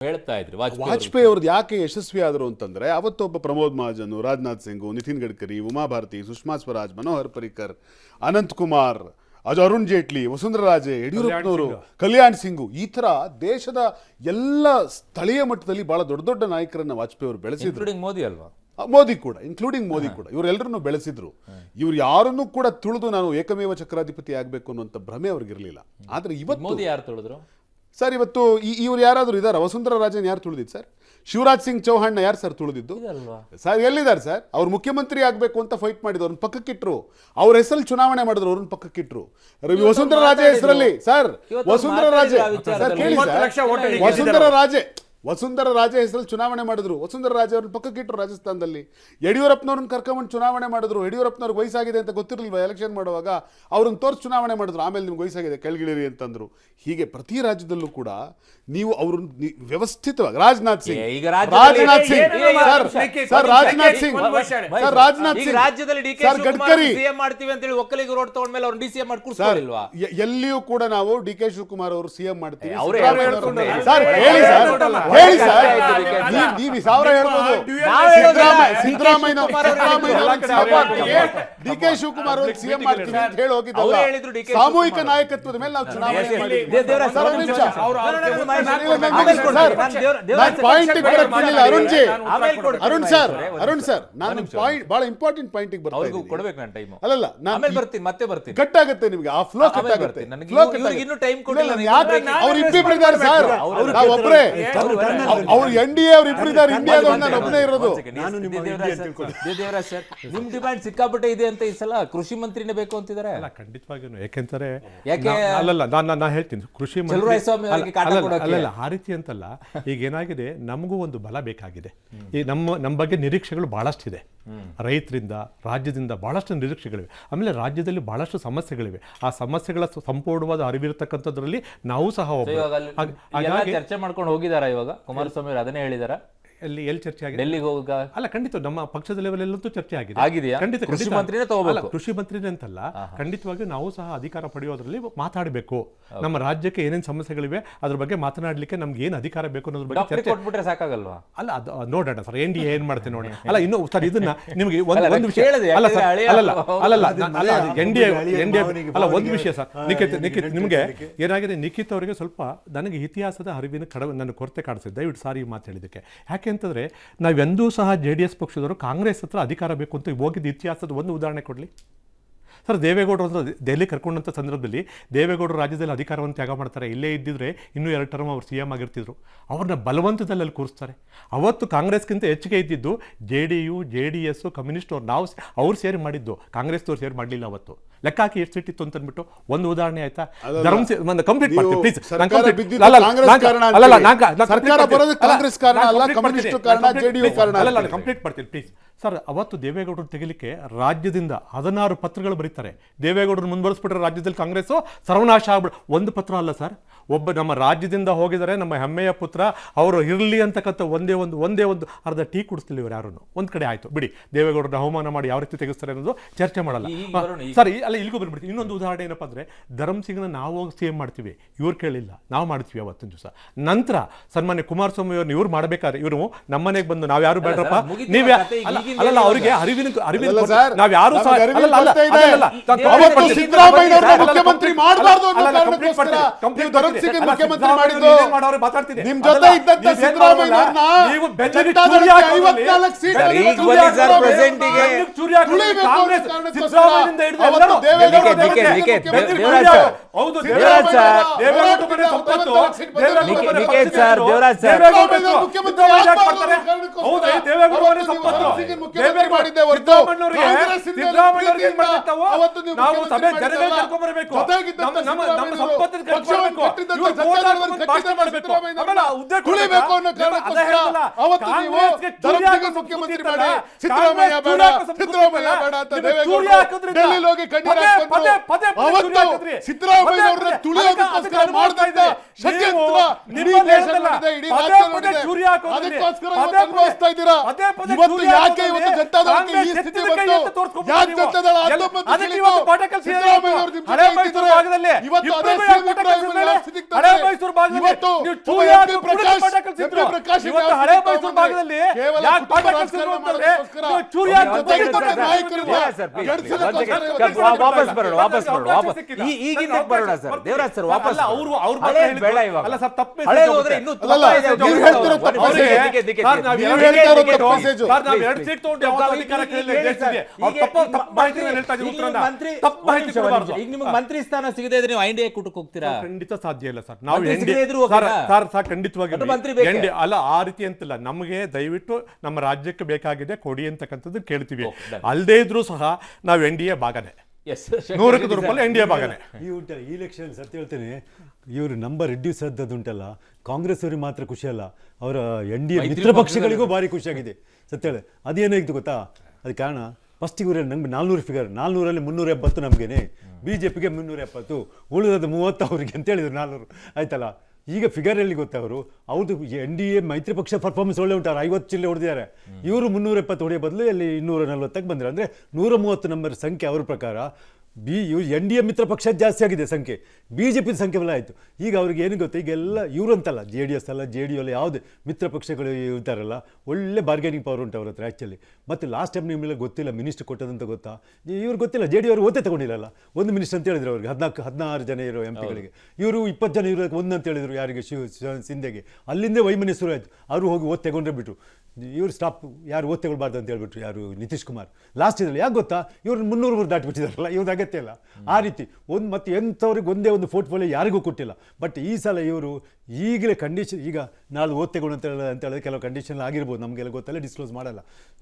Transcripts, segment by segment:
ಹೇಳ್ತಾ ಇದ್ರಿ ವಾಜಪೇಯಿ ಅವ್ರದ್ದು ಯಾಕೆ ಯಶಸ್ವಿ ಆದರು ಅಂತಂದ್ರೆ ಅವತ್ತೊಬ್ಬ ಪ್ರಮೋದ್ ಮಹಾಜನ್, ರಾಜನಾಥ್ ಸಿಂಗ್, ನಿತಿನ್ ಗಡ್ಕರಿ, ಉಮಾ ಭಾರತಿ, ಸುಷ್ಮಾ ಸ್ವರಾಜ್, ಮನೋಹರ್ ಪರಿಕರ್, ಅನಂತ್ ಕುಮಾರ್, ಅರುಣ್ ಜೇಟ್ಲಿ, ವಸುಂಧರಾ ರಾಜೆ, ಯಡಿಯೂರಪ್ಪನವರು, ಕಲ್ಯಾಣ್ ಸಿಂಗ್, ಈ ತರ ದೇಶದ ಎಲ್ಲ ಸ್ಥಳೀಯ ಮಟ್ಟದಲ್ಲಿ ಬಹಳ ದೊಡ್ಡ ದೊಡ್ಡ ನಾಯಕರನ್ನ ವಾಜಪೇಯಿ ಅವರು ಬೆಳೆಸಿದ್ರು. ಮೋದಿ ಅಲ್ವಾ? ಮೋದಿ ಕೂಡ, ಇನ್ಕ್ಲೂಡಿಂಗ್ ಮೋದಿ ಕೂಡ, ಇವರೆಲ್ಲರನ್ನು ಬೆಳೆಸಿದ್ರು. ಇವ್ರು ಯಾರನ್ನೂ ಕೂಡ ತುಳಿದು ನಾನು ಏಕಮೇವ ಚಕ್ರಾಧಿಪತಿ ಆಗಬೇಕು ಅನ್ನುವಂಥ ಭ್ರಮೆ ಅವ್ರಿಗಿರಲಿಲ್ಲ. ಆದ್ರೆ ಇವತ್ತು ಮೋದಿ ಯಾರು ತುಳಿದ್ರು ಸರ್? ಇವತ್ತು ಇವ್ರು ಯಾರಾದರೂ ಇದಾರ? ವಸುಂಧರಾ ರಾಜನ್ ಯಾರು ತುಳಿದಿದ್ದು ಸರ್? ಶಿವರಾಜ್ ಸಿಂಗ್ ಚೌಹಾಣ್ನ ಯಾರು ಸರ್ ತುಳಿದಿದ್ದು ಸರ್? ಎಲ್ಲಿದ್ದಾರೆ ಸರ್? ಅವ್ರು ಮುಖ್ಯಮಂತ್ರಿ ಆಗಬೇಕು ಅಂತ ಫೈಟ್ ಮಾಡಿದ್ರು, ಅವ್ರನ್ನ ಪಕ್ಕಕ್ಕಿಟ್ರು. ಅವ್ರ ಹೆಸರಲ್ಲಿ ಚುನಾವಣೆ ಮಾಡಿದ್ರು, ಅವ್ರನ್ನ ಪಕ್ಕಕ್ಕಿಟ್ರು. ವಸುಂಧರಾ ರಾಜೆ ಹೆಸರಲ್ಲಿ ಸರ್, ವಸುಂಧರಾ ರಾಜೆ ಸರ್ ಕೇಳಿ ಸರ್, ವಸುಂಧರಾ ರಾಜೆ ಹೆಸರಲ್ಲಿ ಚುನಾವಣೆ ಮಾಡಿದ್ರು. ವಸುಂಧರಾ ರಾಜೆ ಅವ್ರನ್ನ ಪಕ್ಕಕ್ಕಿಟ್ರು ರಾಜಸ್ಥಾನದಲ್ಲಿ. ಯಡಿಯೂರಪ್ಪನವ್ರನ್ನ ಕರ್ಕೊಂಡ್ಬಂದು ಚುನಾವಣೆ ಮಾಡಿದ್ರು. ಯಡಿಯೂರಪ್ಪನವ್ರಿಗೆ ವಯಸ್ಸಾಗಿದೆ ಅಂತ ಗೊತ್ತಿರಲಿಲ್ವ ಎಲೆಕ್ಷನ್ ಮಾಡುವಾಗ? ಅವ್ರನ್ನ ತೋರಿಸಿ ಚುನಾವಣೆ ಮಾಡಿದ್ರು. ಆಮೇಲೆ ನಿಮ್ಗೆ ವಯಸ್ಸಾಗಿದೆ ಕೆಳಗಿಳಿರಿ ಅಂತಂದ್ರು. ಹೀಗೆ ಪ್ರತಿ ರಾಜ್ಯದಲ್ಲೂ ಕೂಡ ನೀವು ಅವ್ರನ್ನ ವ್ಯವಸ್ಥಿತವಾಗಿ ರಾಜನಾಥ್ ಸಿಂಗ್ ಗಡ್ಕರಿ ಎಲ್ಲಿಯೂ ಕೂಡ ನಾವು ಡಿ ಕೆ ಶಿವಕುಮಾರ್ ಅವರು ಸಿಎಂ ಮಾಡ್ತೀವಿ ಸರ್. ಹೇಳಿ ಸರ್, ಹೇಳಿ ಸರ್, ನೀವು ಸಾವಿರ ಹೇಳ್ಬೋದು. ಸಿದ್ದರಾಮಯ್ಯ ಡಿ ಕೆ ಶಿವಕುಮಾರ್ ಅವರು ಸಿಎಂ ಮಾಡ್ತೀವಿ ಅಂತ ಹೇಳಿ ಹೋಗಿದ್ದಲ್ಲ. ಸಾಮೂಹಿಕ ನಾಯಕತ್ವದ ಮೇಲೆ ನಾವು ಚುನಾವಣೆ ಮಾಡಿದ್ವಿ. ಅರುಣ್ ಸರ್, ನಾನು ಬಹಳ ಇಂಪಾರ್ಟೆಂಟ್ ಪಾಯಿಂಟ್ ಕಟ್ಟಾಗುತ್ತೆ ನಿಮ್ಗೆ. ಆ ಫ್ಲೋ ಕಟ್ಟಾಗುತ್ತೆ. ಅವ್ರು ಇಬ್ಬಿಬ್ಬರಿದ್ದಾರೆ ಸರ್, ನಾವು ಒಬ್ಬರೇ. ಅವ್ರು NDA ಅವ್ರು ಇಬ್ಬರಿದ್ದಾರೆ, ಇಂಡಿಯಾದ ನಾನು ಒಬ್ಬನೇ ಇರೋದು. ನಿಮ್ ಡಿಮ್ಯಾಂಡ್ ಸಿಕ್ಕಾಪಟ್ಟೆ ಇದೆ ಅಂತ ಈ ಸಲ ಕೃಷಿ ಮಂತ್ರಿನೇ ಬೇಕು ಅಂತಿದ್ದಾರೆ. ಖಂಡಿತವಾಗಿಯೂ. ಯಾಕೆಂತಾರೆ ಅಲ್ಲಲ್ಲ, ನಾನು ಹೇಳ್ತೀನಿ, ಕೃಷಿ ಮಂತ್ರಿ ಅಲ್ಲ ಆ ರೀತಿ ಅಂತಲ್ಲ. ಈಗ ಏನಾಗಿದೆ, ನಮಗೂ ಒಂದು ಬಲ ಬೇಕಾಗಿದೆ. ಈ ನಮ್ಮ ಬಗ್ಗೆ ನಿರೀಕ್ಷೆಗಳು ಬಹಳಷ್ಟಿದೆ. ರೈತರಿಂದ, ರಾಜ್ಯದಿಂದ ಬಹಳಷ್ಟು ನಿರೀಕ್ಷೆಗಳಿವೆ. ಆಮೇಲೆ ರಾಜ್ಯದಲ್ಲಿ ಬಹಳಷ್ಟು ಸಮಸ್ಯೆಗಳಿವೆ. ಆ ಸಮಸ್ಯೆಗಳ ಸಂಪೂರ್ಣವಾದ ಅರಿವಿರತಕ್ಕಂಥದ್ರಲ್ಲಿ ನಾವು ಸಹ ಚರ್ಚೆ ಮಾಡ್ಕೊಂಡು ಹೋಗಿದಾರ. ಇವಾಗ ಕುಮಾರಸ್ವಾಮಿ ಅದನ್ನೇ ಹೇಳಿದಾರ. ಎಲ್ಲಿ ಚರ್ಚೆ ಆಗಿದೆ? ಡೆಲ್ಲಿಗೆ ಹೋಗ ಅಲ್ಲ, ಖಂಡಿತ ನಮ್ಮ ಪಕ್ಷದ ಲೆವೆಲ್ ಎಲ್ಲಂತೂ ಚರ್ಚೆ ಆಗಿದೆ. ಖಂಡಿತ ಕೃಷಿ ಮಂತ್ರಿನೇ ತಗೋಬೇಕು. ಕೃಷಿ ಮಂತ್ರಿನೇ ಅಂತಲ್ಲ, ಖಂಡಿತವಾಗಿಯೂ ನಾವು ಸಹ ಅಧಿಕಾರ ಪಡೆಯೋದ್ರಲ್ಲಿ ಮಾತಾಡಬೇಕು. ನಮ್ಮ ರಾಜ್ಯಕ್ಕೆ ಏನೇನು ಸಮಸ್ಯೆಗಳಿವೆ ಅದ್ರ ಬಗ್ಗೆ ಮಾತನಾಡಲಿಕ್ಕೆ ನಮ್ಗೆ ಏನು ಅಧಿಕಾರ ಬೇಕು ಅನ್ನೋದ್ರ ಬಗ್ಗೆ ಚರ್ಚೆ ಕೊಟ್ಬಿಟ್ರೆ ಸಾಕಾಗಲ್ವಾ? ಅಲ್ಲ, ಅದು ನೋಡೋಣ ಸರ್, NDA ಏನ್ ಮಾಡ್ತೇನೆ ನೋಡಿ. ಅಲ್ಲ, ಇನ್ನು ಸರ್ ಇದನ್ನ ನಿಮಗೆ ಒಂದು ವಿಷಯ ಅಲ್ಲ ಸರ್, NDA ಅಲ್ಲ, ಒಂದು ವಿಷಯ ಸರ್, ನಿಖಿತ್ ನಿಮಗೆ ಏನಾಗಿದೆ, ನಿಖಿತ್ ಅವರಿಗೆ ಸ್ವಲ್ಪ ನನಗೆ ಇತಿಹಾಸದ ಅರಿವಿನ ನನ್ನ ಕೊರತೆ ಕಾಣಿಸಿದೆ. ದಯವಿಟ್ಟು ಸಾರಿ ಮಾತು ಹೇಳಿದ್ದಕ್ಕೆ. ಯಾಕೆ ಅಂತಂದ್ರೆ, ನಾವೆಂದೂ ಸಹ JDS ಪಕ್ಷದವರು ಕಾಂಗ್ರೆಸ್ ಹತ್ರ ಅಧಿಕಾರ ಬೇಕು ಅಂತ ಹೋಗಿದ್ದ ಇತಿಹಾಸದ ಒಂದು ಉದಾಹರಣೆ ಕೊಡಲಿ ಸರ್. ದೇವೇಗೌಡರು ದೆಹಲಿ ಕರ್ಕೊಂಡಂಥ ಸಂದರ್ಭದಲ್ಲಿ ದೇವೇಗೌಡರು ರಾಜ್ಯದಲ್ಲಿ ಅಧಿಕಾರವನ್ನು ತ್ಯಾಗ ಮಾಡ್ತಾರೆ. ಇಲ್ಲೇ ಇದ್ದಿದ್ರೆ ಇನ್ನೂ 2 ಟರ್ಮ್ ಅವ್ರು CM ಆಗಿರ್ತಿದ್ರು. ಅವ್ರನ್ನ ಬಲವಂತದಲ್ಲಿ ಅಲ್ಲಿ ಕೂರಿಸ್ತಾರೆ. ಅವತ್ತು ಕಾಂಗ್ರೆಸ್ಗಿಂತ ಹೆಚ್ಚಿಗೆ ಇದ್ದಿದ್ದು JDU, JDS, ಕಮ್ಯುನಿಸ್ಟ್ ಅವ್ರು ಸೇರಿ ಮಾಡಿದ್ದು. ಕಾಂಗ್ರೆಸ್ನವ್ರು ಸೇರಿ ಮಾಡಲಿಲ್ಲ. ಅವತ್ತು ಲೆಕ್ಕ ಹಾಕಿ ಎಷ್ಟು ಸಿಟ್ಟಿತ್ತು ಅಂತ ಅಂದ್ಬಿಟ್ಟು ಒಂದು ಉದಾಹರಣೆ ಆಯ್ತಾ? ಕಂಪ್ಲೀಟ್ ಮಾಡ್ತೀನಿ ಪ್ಲೀಸ್. ಕಂಪ್ಲೀಟ್ ಮಾಡ್ತೀನಿ ಪ್ಲೀಸ್ ಸರ್. ಅವತ್ತು ದೇವೇಗೌಡರು ತೆಗಿಲಿಕ್ಕೆ ರಾಜ್ಯದಿಂದ 16 ಪತ್ರಗಳು ಬರೀತಾರೆ. ದೇವೇಗೌಡರು ಮುಂದುವರಿಸ್ಬಿಟ್ರೆ ರಾಜ್ಯದಲ್ಲಿ ಕಾಂಗ್ರೆಸ್ ಸರ್ವನಾಶ ಆಗ್ಬಿಡ. ಒಂದು ಪತ್ರ ಅಲ್ಲ ಸರ್, ಒಬ್ಬ ನಮ್ಮ ರಾಜ್ಯದಿಂದ ಹೋಗಿದ್ದಾರೆ, ನಮ್ಮ ಹೆಮ್ಮೆಯ ಪುತ್ರ, ಅವರು ಇರಲಿ ಅಂತಕ್ಕಂಥ ಒಂದೇ ಒಂದು ಅರ್ಧ ಟೀ ಕುಡಿಸ್ತಿಲ್ಲ ಇವರು ಯಾರು. ಒಂದ್ ಕಡೆ ಆಯ್ತು ಬಿಡಿ, ದೇವೇಗೌಡರನ್ನ ಅವಮಾನ ಮಾಡಿ ಯಾವ ರೀತಿ ತೆಗೆಸ್ತಾರೆ ಅನ್ನೋದು ಚರ್ಚೆ ಮಾಡಲ್ಲ ಸರ್. ಅಲ್ಲ, ಇಲ್ಲಿಗೂ ಬಂದ್ಬಿಡ್ತೀವಿ. ಇನ್ನೊಂದು ಉದಾಹರಣೆ ಏನಪ್ಪಾ ಅಂದ್ರೆ, ಧರ್ಮ್ ಸಿಂಗ್ನ ನಾವು CM ಮಾಡ್ತೀವಿ, ಇವ್ರು ಕೇಳಿಲ್ಲ, ನಾವು ಮಾಡ್ತೀವಿ ಅವತ್ತಿನ ದಿವಸ. ನಂತರ ಸನ್ಮಾನ್ಯ ಕುಮಾರಸ್ವಾಮಿ ಅವ್ರನ್ನ ಇವ್ರು ಮಾಡ್ಬೇಕಾದ್ರೆ ಇವರು ನಮ್ಮನೆಗೆ ಬಂದು ನಾವ್ ಯಾರು ಬೇಡ್ರಪ್ಪ, ನೀವೇ ಅಲ್ಲಲ್ಲ, ಅವರಿಗೆ ಅರಿವಿನ ನಾವ್ ಯಾರು ಮುಖ್ಯಮಂತ್ರಿ ಮಾಡಬಾರ್ದು ಮುಖ್ಯಮಂತ್ರಿ ಮಾಡಿದ್ದು ಮಾತಾಡ್ತೀನಿ. ನಿಮ್ ಜೊತೆ ಇದ್ದಂತ ಸಿದ್ದರಾಮಯ್ಯನವರನ್ನ ನೀವು ಮುಖ್ಯಮಂತ್ರಿ ಮಾಡಿ ಸಿದ್ದರಾಮಯ್ಯ ಬೇಡ ಅಂತ ಡೆಲ್ಲಿಲಿ ಹೋಗಿ ಸಿದ್ದರಾಮಯ್ಯ ಅವರನ್ನ ತುಳಿಯೋದಕ್ಕೋಸ್ಕರ ಮಾಡ್ತಾ ಇದ್ದ ಷಡ್ಯಂತ್ರ ಇಡೀ ದೇಶ ನೋಡಿದೆ, ಇಡೀ ರಾಜ್ಯ ನೋಡಿದೆ. ಅದಕ್ಕೋಸ್ಕರ ಅನುಭವಿಸ್ತಾ ಇದ್ದೀರಾ. ಇವತ್ತು ಯಾಕೆ ಇವತ್ತು ಜನತಾದಳಕ್ಕೆ ಈ ಸ್ಥಿತಿ ಬಂತು? ಯಾಕೆ ಜನತಾದಳ 19 ಸಿದ್ದರಾಮಯ್ಯ ಅವರು ಇವತ್ತು ಅದೇ ಸ್ಥಿತಿ conflict ಹಳೆ ಅಂದ್ರೆ ಮೈಸೂರು ಭಾಗದಲ್ಲಿ ಇವತ್ತು ನೀವು ಒಬ್ಬ ಚೂರಿ MP ಹಾಕಿ ಪ್ರಕಾಶ್ ಕುಡಿದು ಮಠ ಕಳ್ಸಿದ್ರು. MP ಪ್ರಕಾಶ್ ಇವತ್ತು ಯಾವ ಹಳೆ ಸ್ಥಿತಿ ಮೈಸೂರು ತಗೊಂಡ್ರೆ ಭಾಗದಲ್ಲಿ ಕೇವಲ ಯಾಕೆ ಕುಟುಂಬ ಮಠ ರಾಜಕಾರಣ ಕಳ್ಸಿದ್ರು ಅಂತಂದ್ರೆ ಮಾಡೋದಕ್ಕೋಸ್ಕರ ನೀವು ಚೂರಿ ಅವ್ರ ಹಾಕಿ ಜೊತೆಗೆ ಕುಡಿದು ಇರ್ತಕ್ಕಂಥ ಮಠ ನಾಯಕರಿಲ್ಲ. ವಾಪಸ್ ಬರೋಣ ಈಗಿಂದ ಬರೋಣ ಸರ್ ದೇವರಾಜ್ ಸರ್ ವಾಪಸ್ ಹಳೇದ್ ಬೇಡ ಇವಾಗ ಅಲ್ಲ ಸರ್ ತಪ್ಪು ಹಳೇದ್ ಹೋದ್ರೆ ಇನ್ನೂ ತುಂಬಾ ಅಲ್ಲ, ಇದೆ. ನೀವು ಹೇಳ್ತಿರೋ ತಪ್ಪು ಅವರಿಗೆ message. ದಿಕ್ಕೆ ಸರ್, ನಾವು ನೀವು ಎರಡು ಹೇಳ್ತಾ ಇರೋ ಸೀಟ್ ತಪ್ಪು ತಗೊಂಡು message. ಸರ್, ನಾವು ಎರಡು ಸೀಟ್ ತಗೊಂಡು ಯಾವತ್ತೂ ಅಧಿಕಾರಕ್ಕೆ ಈಗ ಹೇಳಿ ಸರ್, ಅವ್ರು ಈಗ ತಪ್ಪು ನಿಮ್ಮ ಮಾಹಿತಿ ಹೇಳ್ತಾ ಇದ್ದೀವಿ ಉತ್ತರನ. ತಪ್ಪು ಮಾಹಿತಿ ಕೊಡಬಾರ್ದು. ಈಗ ನಿಮಗೆ ಮಂತ್ರಿ ಸ್ಥಾನ ಸಿಗದೆ ಇದ್ರೆ ನೀವು ಐಂಡಿಯಾ ಕೂಟಕ್ಕೆ ಹೋಗ್ತೀರಾ? ಖಂಡಿತ ಸಾಧ್ಯ ಇಲ್ಲ ಸರ್. ನಾವು ಮಂತ್ರಿ NDA ಸಿಗದೇ ಇದ್ರೂ ಸರ್, ಓಕೆನಾ? ಸರ್ ಖಂಡಿತವಾಗಿ ಒಟ್ಟು ಮಂತ್ರಿ ಬೇಕೇ? NDA ಅಲ್ಲ ಆ ರೀತಿ ಅಂತಿಲ್ಲ. ನಮಗೆ ದಯವಿಟ್ಟು ನಮ್ಮ ರಾಜ್ಯಕ್ಕೆ ಬೇಕಾಗಿದೆ ಕೊಡಿ ಅಂತಕ್ಕಂಥದ್ದು ಕೇಳ್ತೀವಿ. ಅಲ್ಲದೇ ಇದ್ರೂ ಸಹ ನಾವು NDA ಭಾಗನೇ, ಎಸ್ 100ಕ್ಕೆ 100 NDA ಭಾಗನೇ. ಈ ಉಂಟಲ್ಲ ಈ ಎಲೆಕ್ಷನ್ ಸತ್ಯ ಹೇಳ್ತೇನೆ, ಇವರು ನಂಬರ್ ರೆಡ್ಯೂಸ್ ಆದದ್ದುಂಟಲ್ಲ, ಕಾಂಗ್ರೆಸ್ ಅವರಿಗೆ ಮಾತ್ರ ಖುಷಿ ಅಲ್ಲ, ಅವರ NDA ಮಿತ್ರ ಪಕ್ಷಗಳಿಗೂ ಭಾರಿ ಖುಷಿಯಾಗಿದೆ ಸತ್ಯ ಹೇಳಿ. ಅದೇನಾಗಿತ್ತು ಗೊತ್ತಾ? ಅದು ಕಾರಣ ಫಸ್ಟಿಗೆ ಇವರಲ್ಲಿ ನಮ್ಗೆ 400 ಫಿಗರ್, 400ರಲ್ಲಿ 370 ನಮಗೇನೆ, BJPಗೆ 370, ಉಳಿದದ್ದು 30 ಅವರಿಗೆ ಅಂತ ಹೇಳಿದ್ರು 400 ಆಯ್ತಲ್ಲ. ಈಗ ಫಿಗರ್ ಎಲ್ಲಿ ಗೊತ್ತಾ, ಅವ್ರದ್ದು NDA ಮೈತ್ರಿ ಪಕ್ಷ ಪರ್ಫಾರ್ಮೆನ್ಸ್ ಒಳ್ಳೆ ಉಂಟಾರೆ, 50 ಚಿಲ್ಲೆ ಹೊಡೆದಿದ್ದಾರೆ. ಇವರು 370 ಹೊಡೆಯೋ ಬದಲು ಅಲ್ಲಿ 240ಕ್ಕೆ ಬಂದರೆ, ಅಂದರೆ 130 ನಂಬರ್ ಸಂಖ್ಯೆ ಅವ್ರ ಪ್ರಕಾರ. NDA ಮಿತ್ರ ಪಕ್ಷ ಜಾಸ್ತಿ ಆಗಿದೆ ಸಂಖ್ಯೆ, BJP ಸಂಖ್ಯೆ ಬಲ ಆಯಿತು. ಈಗ ಅವ್ರಿಗೆ ಏನು ಗೊತ್ತಾ, ಈಗೆಲ್ಲ ಇವರು ಅಂತಲ್ಲ, JDS ಅಲ್ಲ JDU ಅಲ್ಲ, ಯಾವುದೇ ಮಿತ್ರ ಪಕ್ಷಗಳು ಇರ್ತಾರಲ್ಲ, ಒಳ್ಳೆ ಬಾರ್ಗೇನಿಂಗ್ ಪವರ್ ಉಂಟು ಅವ್ರ ಹತ್ರ ಆ್ಯಕ್ಚುಲಿ. ಮತ್ತು ಲಾಸ್ಟ್ ಟೈಮ್ ನಿಮ್ಮೆಲ್ಲ ಗೊತ್ತಿಲ್ಲ ಮಿನಿಸ್ಟರ್ ಕೊಟ್ಟದಂತ ಗೊತ್ತಾ? ಇವ್ರು ಗೊತ್ತಿಲ್ಲ, JDU ಅವರು ಓದೇ ತಗೊಂಡಿಲ್ಲಲ್ಲ, ಒಂದು ಮಿನಿಸ್ಟರ್ ಅಂತ ಹೇಳಿದ್ರು ಅವ್ರಿಗೆ, 16 ಜನ ಇರೋ MP ಗಳಿಗೆ. ಇವರು 20 ಜನ ಇರೋದಕ್ಕೆ ಒಂದು ಅಂತ ಹೇಳಿದ್ರು ಯಾರಿಗೆ, ಸಿಂಧೆಗೆ. ಅಲ್ಲಿಂದ ವೈಮನ್ಯ ಶುರು ಆಯಿತು. ಅವರು ಹೋಗಿ ಓದ್ ತಗೊಂಡ್ರೆ ಬಿಟ್ರು, ಇವ್ರು ಸ್ಟಾಪ್, ಯಾರು ಓದ್ ತಗೊಳ್ಬಾರ್ದು ಅಂತ ಹೇಳ್ಬಿಟ್ರು, ಯಾರು ನಿತೀಶ್ ಕುಮಾರ್ ಲಾಸ್ಟ್ ಇದರಲ್ಲಿ. ಯಾಕೆ ಗೊತ್ತಾ? ಇವ್ರು 300 ದಾಟಿಬಿಟ್ಟಿದಾರಲ್ಲ, ಇವ್ರದ್ದು ಅಗತ್ಯ ಇಲ್ಲ ಆ ರೀತಿ ಒಂದು. ಮತ್ತು ಎಂಥವ್ರಿಗೆ ಒಂದೇ ಒಂದು ಪೋರ್ಟ್ಫೋಲಿಯೋ ಯಾರಿಗೂ ಕೊಟ್ಟಿಲ್ಲ. ಬಟ್ ಈ ಸಲ ಇವರು ಈಗಲೇ ಕಂಡೀಷನ್, ಈಗ ನಾಳೆ ಓದ್ ತಗೊಂಡು ಅಂತ ಹೇಳಿದ್ರೆ ಕೆಲವು ಕಂಡೀಷನ್ ಆಗಿರ್ಬೋದು, ನಮಗೆಲ್ಲ ಗೊತ್ತಲ್ಲ, ಡಿಸ್ಕ್ಲೋಸ್ ಮಾಡಲ್ಲ.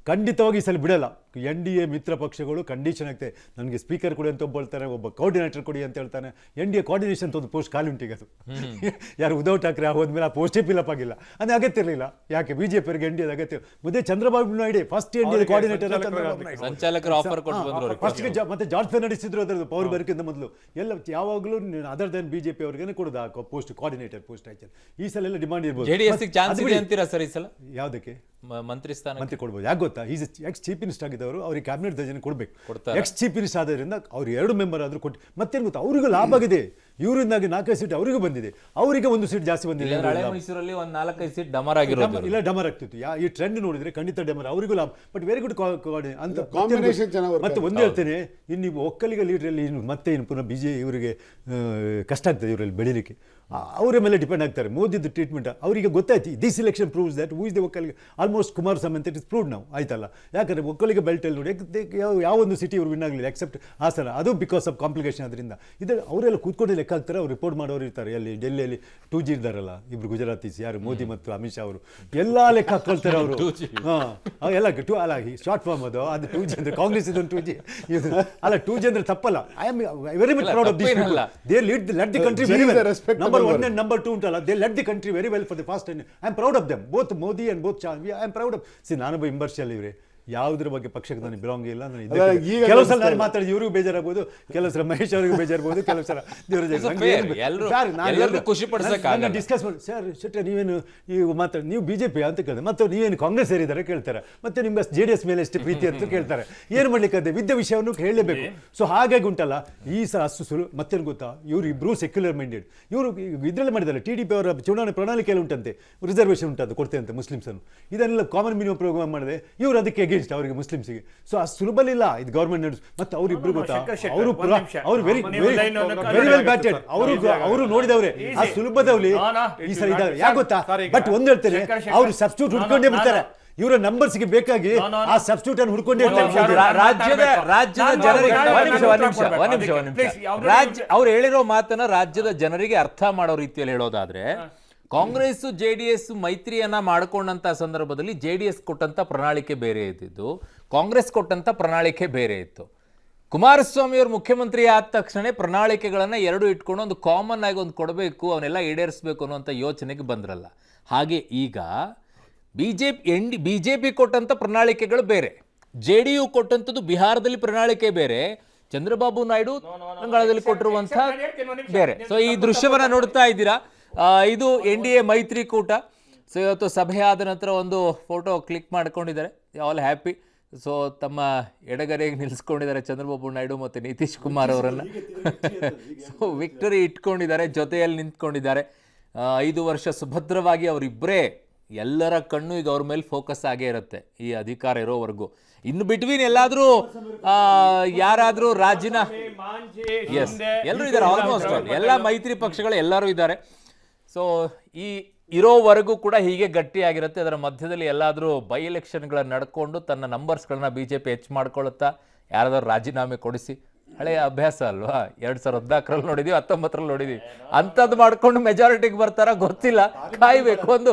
ಖಂಡಿತವಾಗಿ ಈ ಸಲ ಬಿಡಲ್ಲ. NDA ಮಿತ್ರ ಪಕ್ಷಗಳು ಕಂಡೀಷನ್ ಆಗ್ತದೆ, ನನಗೆ ಸ್ಪೀಕರ್ ಕೊಡಿ ಅಂತ ಒಬ್ಬ ಹೇಳ್ತಾನೆ, ಒಬ್ಬ ಕೋಆರ್ಡಿನೇಟರ್ ಕೊಡಿ ಅಂತ ಹೇಳ್ತಾನೆ. NDA ಕೋಆರ್ಡಿನೇಷನ್ ಅಂತ ಒಂದು ಪೋಸ್ಟ್ ಖಾಲಿ ಉಂಟಿಗೆ, ಅದು ಯಾರು ಉದ್ಧವ್ ಠಾಕ್ರೆ ಹೋದ್ಮೇಲೆ ಆ ಪೋಸ್ಟೇ ಫಿಲಪ್ ಆಗಿಲ್ಲ. ಅದು ಅಗತ್ಯ ಇರಲಿಲ್ಲ. ಯಾಕೆ BJP ಅವರಿಗೆ NDA ಅಗತ್ಯ. ಮುದ್ದೆ Chandrababu Naidu first NDA coordinator ಸಂಚಾಲಕರು ಆಫರ್ ಕೊಟ್ಟು ಬಂದ್ರು. ಫಸ್ಟ್ಗೆ ಮತ್ತೆ ಜಾರ್ಜ್ ಫರ್ನಾಂಡಿಸ್ ಇದ್ರು ಅದರದ್ದು ಪವರ್ ಬರೋಕ್ಕಿಂತ ಮೊದಲು. ಎಲ್ಲ ಯಾವಾಗಲೂ ಅದರ್ ದನ್ BJP ಅವ್ರಿಗೆ ಕೊಡೋದು ಆ ಪೋಸ್ಟ್, ಕೋಆರ್ಡಿನೇಟರ್ ಪೋಸ್ಟ್ ಆಯ್ತು. ಈ ಸಲ ಎಲ್ಲ ಡಿಮಾಂಡ್ ಇರ್ಬೋದು. JDS ಚಾನ್ಸ್ ಇದೆ ಅಂತೀರಾ ಸರ್ ಈ ಸಲ? ಯಾವುದಕ್ಕೆ ಮಂತ್ರಿ ಸ್ಥಾನ ಮಂತ್ರಿ ಕೊಡ್ಬೋದು? ಯಾಕೆ ಗೊತ್ತಾ? ಈಸ್ ಎಕ್ಸ್ ಚೀಫ್ ಮಿನಿಸ್ಟರ್ ಆಗಿದ್ದವರು, ಅವ್ರಿಗೆ ಕ್ಯಾಬಿನೆಟ್ ದರ್ಜನೆ ಕೊಡಬೇಕು. ಎಕ್ಸ್ ಚೀಫ್ ಮಿನಿಸ್ಟರ್ ಆದ್ರಿಂದ ಅವ್ರು 2 ಮೆಂಬರ್ ಆದರೂ ಕೊಟ್ಟು, ಮತ್ತೇನು ಗೊತ್ತಾ, ಅವರಿಗೂ ಲಾಭ ಆಗಿದೆ. ಇವರಿಂದಾಗಿ 4-5 ಸೀಟ್ ಅವರಿಗೂ ಬಂದಿದೆ, ಅವರಿಗೆ 1 ಸೀಟ್ ಜಾಸ್ತಿ ಬಂದಿದೆ. ಹಳೆ ಮೈಸೂರಲ್ಲಿ ಒಂದು 4-5 ಸೀಟ್ ಡಮರ್ ಆಗಿರೋದು, ಇಲ್ಲ ಡಮರ್ ಆಗ್ತಿತ್ತು. ಈ ಟ್ರೆಂಡ್ ನೋಡಿದ್ರೆ ಖಂಡಿತ ಡಮರ್, ಅವರಿಗೂ ಲಾಭ. ಬಟ್ ವೆರಿ ಗುಡ್ ಅಂತ ಕಾಂಬಿನೇಷನ್ ಚೆನ್ನಾಗಿ. ಮತ್ತೆ ಒಂದೇ ಹೇಳ್ತೇನೆ, ಇನ್ನು ನೀವು ಒಕ್ಕಲಿಗ ಲೀಡ್ರಲ್ಲಿ ಮತ್ತೆ ಇನ್ನು ಪುನಃ ಇವರಿಗೆ ಕಷ್ಟ ಆಗ್ತದೆ ಇವರಲ್ಲಿ ಬೆಳೀಲಿಕ್ಕೆ. ಅವರ ಮೇಲೆ ಡಿಪೆಂಡ್ ಆಗ್ತಾರೆ. ಮೋದಿದು ಟ್ರೀಟ್ಮೆಂಟ್ ಅವರಿಗೆ ಗೊತ್ತಾಯ್ತು. This election proves that who is the Vokkaliga. Almost Kumaraswamy ಅಂತ ಇಟ್ ಇಸ್ ಪ್ರೂವ್ಡ್ ನಾವು, ಆಯ್ತಲ್ಲ. ಯಾಕಂದರೆ ಒಕ್ಕಲಿಗ ಬೆಲ್ಟಲ್ಲಿ ನೋಡಿ ಯಾವೊಂದು ಸಿಟಿ ಇವರು ವಿನ್ ಆಗಲಿಲ್ಲ ಎಕ್ಸೆಪ್ಟ್ ಹಾಸನ, ಅದು ಬಿಕಾಸ್ ಆಫ್ ಕಾಂಪ್ಲಿಕೇಶನ್. ಅದರಿಂದ ಇದು ಅವರೆಲ್ಲ ಕೂತ್ಕೊಂಡು ಲೆಕ್ಕ ಹಾಕ್ತಾರೆ, ಅವ್ರು ರಿಪೋರ್ಟ್ ಮಾಡೋರು ಇರ್ತಾರೆ. ಅಲ್ಲಿ ಡೆಲ್ಲಿಯಲ್ಲಿ 2G ಇದ್ದಾರಲ್ಲ ಇಬ್ರು ಗುಜರಾತೀಸ್, ಯಾರು ಮೋದಿ ಮತ್ತು ಅಮಿತ್ ಶಾ ಅವರು, ಎಲ್ಲ ಲೆಕ್ಕ ಹಾಕೊಳ್ತಾರೆ ಅವರು. ಹಾಂ ಎಲ್ಲ ಅಲ್ಲ ಶಾರ್ಟ್ ಫಾರ್ಮ್ ಅದು 2G ಅಂದರೆ ಕಾಂಗ್ರೆಸ್ ಇದೊಂದು 2G ಅಲ್ಲ, 2G ಅಂದರೆ ತಪ್ಪಲ್ಲ. I am very much proud of this people. They led the country very well. Number 1 and number 2 ಉಂಟಲ್ಲ, they led the country very well for the fast time. I am proud of them, both Modi and both Shah. I am proud of. ನಾನೊಬ್ಬ ಇಂಬರ್ಷಿಯಲ್ ಇವರೇ, ಯಾವುದ್ರ ಬಗ್ಗೆ ಪಕ್ಷಕ್ಕೆ ನನಗೆ belong ಇಲ್ಲ. ಕೆಲವು ಸಲ ನಾನು ಮಾತಾಡಿದ ಇವ್ರಿಗೂ ಬೇಜಾರಾಗ್ಬೋದು, ಕೆಲವು ಸಲ ಮಹೇಶ್ ಅವರಿಗೂ ಬೇಜಾರಾಗ್ಬೋದು, ಕೆಲವು ಸಲ ಖುಷಿ ಪಡಿಸಕ್ಕೆ ಡಿಸ್ಕಸ್ ಮಾಡಿ. ಸರ್ ಶೆಟ್ಟಿ ನೀವೇನು ಈಗ ಮಾತಾಡಿ, ನೀವು BJP ಅಂತ ಕೇಳಿದೆ, ಮತ್ತು ನೀವೇನು ಕಾಂಗ್ರೆಸ್ ಸೇರಿದ್ದಾರೆ ಕೇಳ್ತಾರೆ, ಮತ್ತೆ ನಿಮ್ಗೆ JDS ಮೇಲೆ ಎಷ್ಟು ಪ್ರೀತಿ ಅಂತ ಕೇಳ್ತಾರೆ. ಏನು ಮಾಡ್ಲಿಕ್ಕೆ ವಿದ್ಯ ವಿಷಯವನ್ನು ಹೇಳಲೇಬೇಕು. ಸೊ ಹಾಗಾಗಿ ಉಂಟಲ್ಲ ಈ ಸಲ ಅಷ್ಟು ಸುಲು. ಮತ್ತೇನು ಗೊತ್ತಾ, ಇವರು ಇಬ್ಬರು ಸೆಕ್ಯುಲರ್ ಮೈಂಡೆಡ್. ಇವರು ಇದರಲ್ಲಿ ಮಾಡಿದ್ದಾರೆ, TDP ಅವರ ಚುನಾವಣೆ ಪ್ರಣಾಳಿಕೆಯಲ್ಲಿ ಉಂಟಂತೆ ರಿಸರ್ವೇಷನ್ ಉಂಟು, ಅದು ಕೊಡ್ತೇನೆ ಮುಸ್ಲಿಮ್ಸನ್ನು. ಇದನ್ನೆಲ್ಲ ಕಾಮನ್ ಮಿನಿಮಮ್ ಪ್ರೋಗ್ರಾಮ್ ಮಾಡಿದೆ, ಇವರು ಅದಕ್ಕೆ ಅವರಿಗೆ ಮುಸ್ಲಿಮ್ಸ್ಗೆ. ಸೊ ಅಷ್ಟು ಸುಲಭ ಇಲ್ಲ ಇದು ಗವರ್ಮೆಂಟ್ ನಡೆಸು. ಮತ್ತೆ ಅವರಿಬ್ರು ಗೊತ್ತಾ, ಅವರು ವೆರಿ ವೆಲ್ ಬ್ಯಾಟೆಡ್, ಅವರು ನೋಡಿದವ್ರೆ ಆ ಸುಲಭದಲ್ಲಿ ಈ ಸಲ ಇದ್ದಾರೆ. ಯಾಕೆ ಗೊತ್ತಾ? ಬಟ್ ಒಂದು ಹೇಳ್ತೇನೆ, ಅವರು ಸಬ್ಸ್ಟಿಟ್ಯೂಟ್ ಹುಡ್ಕೊಂಡೇ ಬಿಡ್ತಾರೆ. ಇವರ ನಂಬರ್ಸ್ಗೆ ಬೇಕಾಗಿ ಆ ಸಬ್ಸ್ಟಿಟ್ಯೂಟ್ ಅನ್ನು ಹುಡ್ಕೊಂಡೇ ರಾಜ್ಯದ ಜನರಿಗೆ ಅವ್ರು ಹೇಳಿರೋ ಮಾತನ್ನ ರಾಜ್ಯದ ಜನರಿಗೆ ಅರ್ಥ ಮಾಡೋ ರೀತಿಯಲ್ಲಿ ಹೇಳೋದಾದ್ರೆ, ಕಾಂಗ್ರೆಸ್ JDS ಮೈತ್ರಿಯನ್ನ ಮಾಡಿಕೊಂಡಂತ ಸಂದರ್ಭದಲ್ಲಿ JDS ಕೊಟ್ಟಂತ ಪ್ರಣಾಳಿಕೆ ಬೇರೆ ಇದ್ದಿದ್ದು, ಕಾಂಗ್ರೆಸ್ ಕೊಟ್ಟಂತ ಪ್ರಣಾಳಿಕೆ ಬೇರೆ ಇತ್ತು. ಕುಮಾರಸ್ವಾಮಿ ಅವರು ಮುಖ್ಯಮಂತ್ರಿ ಆದ ತಕ್ಷಣ ಪ್ರಣಾಳಿಕೆಗಳನ್ನ ಎರಡು ಇಟ್ಕೊಂಡು ಒಂದು ಕಾಮನ್ ಆಗಿ ಒಂದು ಕೊಡಬೇಕು, ಅವನ್ನೆಲ್ಲ ಈಡೇರಿಸಬೇಕು ಅನ್ನುವಂಥ ಯೋಚನೆಗೆ ಬಂದ್ರಲ್ಲ. ಹಾಗೆ ಈಗ ಬಿಜೆಪಿ ಕೊಟ್ಟಂತ ಪ್ರಣಾಳಿಕೆಗಳು ಬೇರೆ, JDU ಕೊಟ್ಟಂಥದ್ದು ಬಿಹಾರದಲ್ಲಿ ಪ್ರಣಾಳಿಕೆ ಬೇರೆ, ಚಂದ್ರಬಾಬು ನಾಯ್ಡು ತೆಲಂಗಾಣದಲ್ಲಿ ಕೊಟ್ಟಿರುವಂಥ ಬೇರೆ. ಸೊ ಈ ದೃಶ್ಯವನ್ನ ನೋಡ್ತಾ ಇದ್ದೀರಾ. ಇದು NDA ಮೈತ್ರಿಕೂಟ. ಸೊ ಇವತ್ತು ಸಭೆ ಆದ ನಂತರ ಒಂದು ಫೋಟೋ ಕ್ಲಿಕ್ ಮಾಡ್ಕೊಂಡಿದ್ದಾರೆ, ಆಲ್ ಹ್ಯಾಪಿ. ಸೊ ತಮ್ಮ ಎಡಗರೆಗೆ ನಿಲ್ಲಿಸ್ಕೊಂಡಿದ್ದಾರೆ ಚಂದ್ರಬಾಬು ನಾಯ್ಡು ಮತ್ತು ನಿತೀಶ್ ಕುಮಾರ್ ಅವರನ್ನು. ಸೊ ವಿಕ್ಟರಿ ಇಟ್ಕೊಂಡಿದ್ದಾರೆ, ಜೊತೆಯಲ್ಲಿ ನಿಂತ್ಕೊಂಡಿದ್ದಾರೆ. 5 ವರ್ಷ ಸುಭದ್ರವಾಗಿ ಅವರಿಬ್ಬರೇ, ಎಲ್ಲರ ಕಣ್ಣು ಈಗ ಅವ್ರ ಮೇಲೆ ಫೋಕಸ್ ಆಗೇ ಇರುತ್ತೆ ಈ ಅಧಿಕಾರ ಇರೋವರೆಗೂ. ಇನ್ನು ಬಿಟ್ವೀನ್ ಎಲ್ಲಾದ್ರೂ ಯಾರಾದ್ರೂ ಎಸ್ ಎಲ್ಲರೂ ಇದ್ದಾರೆ, ಆಲ್ಮೋಸ್ಟ್ ಎಲ್ಲ ಮೈತ್ರಿ ಪಕ್ಷಗಳು ಎಲ್ಲರೂ ಇದ್ದಾರೆ. ಸೊ ಈ ಇರೋವರೆಗೂ ಕೂಡ ಹೀಗೆ ಗಟ್ಟಿಯಾಗಿರುತ್ತೆ. ಅದರ ಮಧ್ಯದಲ್ಲಿ ಎಲ್ಲಾದರೂ ಬೈ ಎಲೆಕ್ಷನ್ಗಳನ್ನ ನಡ್ಕೊಂಡು ತನ್ನ ನಂಬರ್ಸ್ಗಳನ್ನ BJP ಹೆಚ್ಚು ಮಾಡ್ಕೊಳ್ಳುತ್ತಾ, ಯಾರಾದ್ರೂ ರಾಜೀನಾಮೆ ಕೊಡಿಸಿ, ಹಳೆಯ ಅಭ್ಯಾಸ ಅಲ್ವಾ, 2014ರಲ್ಲಿ ನೋಡಿದೀವಿ, 19ರಲ್ಲಿ ನೋಡಿದೀವಿ, ಅಂಥದ್ದು ಮಾಡ್ಕೊಂಡು ಮೆಜಾರಿಟಿಗೆ ಬರ್ತಾರ ಗೊತ್ತಿಲ್ಲ, ಕಾಯ್ಬೇಕು. ಒಂದು